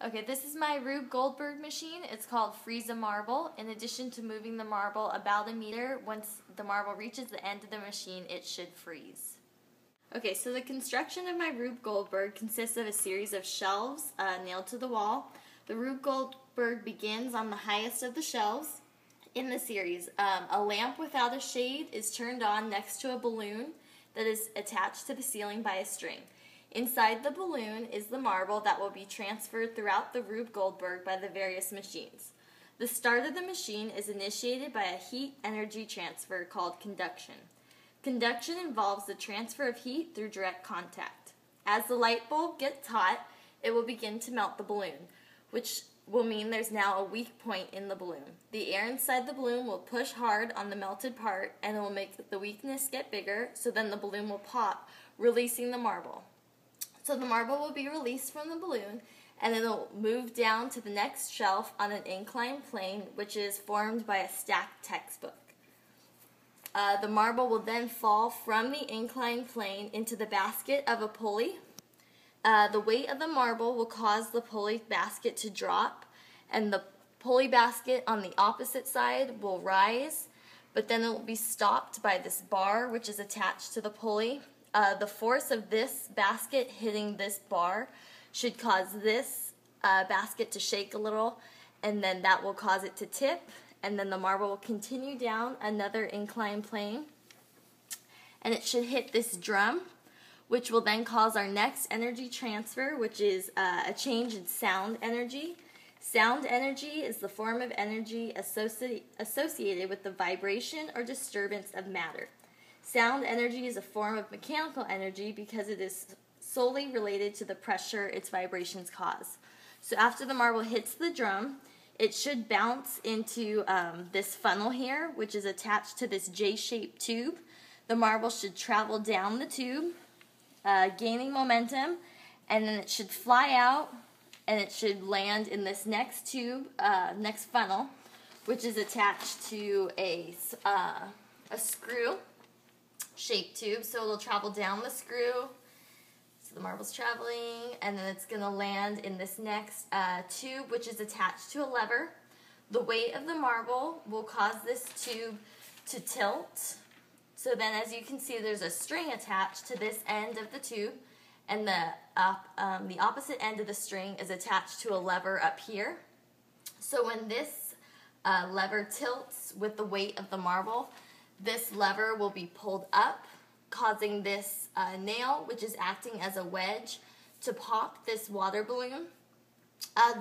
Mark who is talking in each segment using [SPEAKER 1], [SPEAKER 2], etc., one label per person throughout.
[SPEAKER 1] Okay, this is my Rube Goldberg machine. It's called Freeze a Marble. In addition to moving the marble about a meter, once the marble reaches the end of the machine, it should freeze. Okay, so the construction of my Rube Goldberg consists of a series of shelves nailed to the wall. The Rube Goldberg begins on the highest of the shelves. In the series, a lamp without a shade is turned on next to a balloon that is attached to the ceiling by a string. Inside the balloon is the marble that will be transferred throughout the Rube Goldberg by the various machines. The start of the machine is initiated by a heat energy transfer called conduction. Conduction involves the transfer of heat through direct contact. As the light bulb gets hot, it will begin to melt the balloon, which will mean there's now a weak point in the balloon. The air inside the balloon will push hard on the melted part and it will make the weakness get bigger, so then the balloon will pop, releasing the marble. So the marble will be released from the balloon and it'll move down to the next shelf on an inclined plane, which is formed by a stacked textbook. The marble will then fall from the inclined plane into the basket of a pulley. The weight of the marble will cause the pulley basket to drop, and the pulley basket on the opposite side will rise, but then it will be stopped by this bar which is attached to the pulley. The force of this basket hitting this bar should cause this basket to shake a little, and then that will cause it to tip, and then the marble will continue down another inclined plane, and it should hit this drum, which will then cause our next energy transfer, which is a change in sound energy. Sound energy is the form of energy associated with the vibration or disturbance of matter. Sound energy is a form of mechanical energy because it is solely related to the pressure its vibrations cause. So after the marble hits the drum, it should bounce into this funnel here, which is attached to this J-shaped tube. The marble should travel down the tube, gaining momentum, and then it should fly out, and it should land in this next tube, next funnel, which is attached to a screw-shaped tube. So it'll travel down the screw. So the marble's traveling, and then it's going to land in this next tube, which is attached to a lever. The weight of the marble will cause this tube to tilt. So then, as you can see, there's a string attached to this end of the tube, and the opposite end of the string is attached to a lever up here. So when this lever tilts with the weight of the marble, this lever will be pulled up, causing this nail, which is acting as a wedge, to pop this water balloon.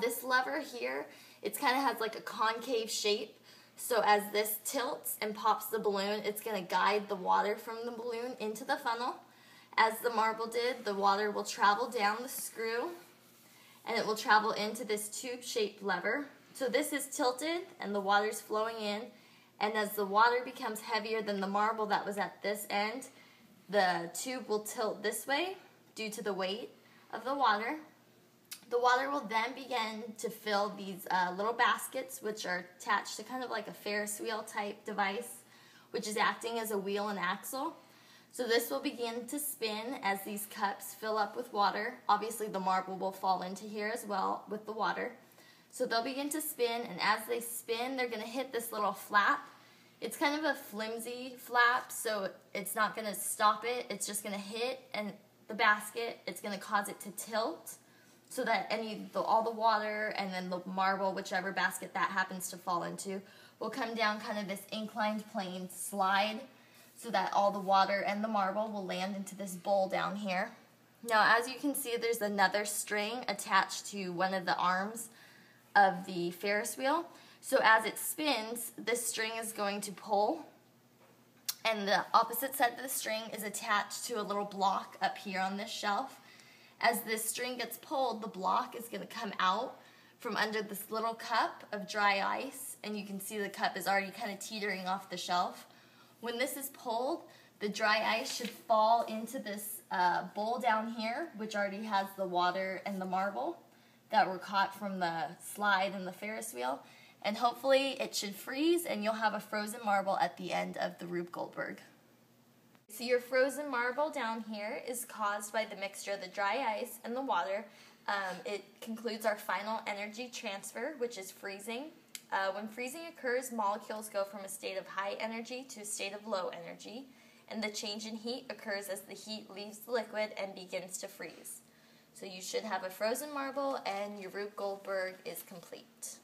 [SPEAKER 1] This lever here, it kind of has like a concave shape. So as this tilts and pops the balloon, it's going to guide the water from the balloon into the funnel. As the marble did, the water will travel down the screw, and it will travel into this tube-shaped lever. So this is tilted, and the water's flowing in. And as the water becomes heavier than the marble that was at this end, the tube will tilt this way due to the weight of the water. The water will then begin to fill these little baskets, which are attached to kind of like a Ferris wheel type device, which is acting as a wheel and axle. So this will begin to spin as these cups fill up with water. Obviously the marble will fall into here as well with the water. So they'll begin to spin, and as they spin, they're going to hit this little flap. It's kind of a flimsy flap, so it's not going to stop it. It's just going to hit and the basket. It's going to cause it to tilt so that all the water and then the marble, whichever basket that happens to fall into, will come down kind of this inclined plane slide so that all the water and the marble will land into this bowl down here. Now, as you can see, there's another string attached to one of the arms of the Ferris wheel. So as it spins, this string is going to pull, and the opposite side of the string is attached to a little block up here on this shelf. As this string gets pulled, the block is going to come out from under this little cup of dry ice, and you can see the cup is already kind of teetering off the shelf. When this is pulled, the dry ice should fall into this bowl down here, which already has the water and the marble that were caught from the slide and the Ferris wheel. And hopefully it should freeze, and you'll have a frozen marble at the end of the Rube Goldberg. So your frozen marble down here is caused by the mixture of the dry ice and the water. It concludes our final energy transfer, which is freezing. When freezing occurs, molecules go from a state of high energy to a state of low energy, and the change in heat occurs as the heat leaves the liquid and begins to freeze. So you should have a frozen marble, and your Rube Goldberg is complete.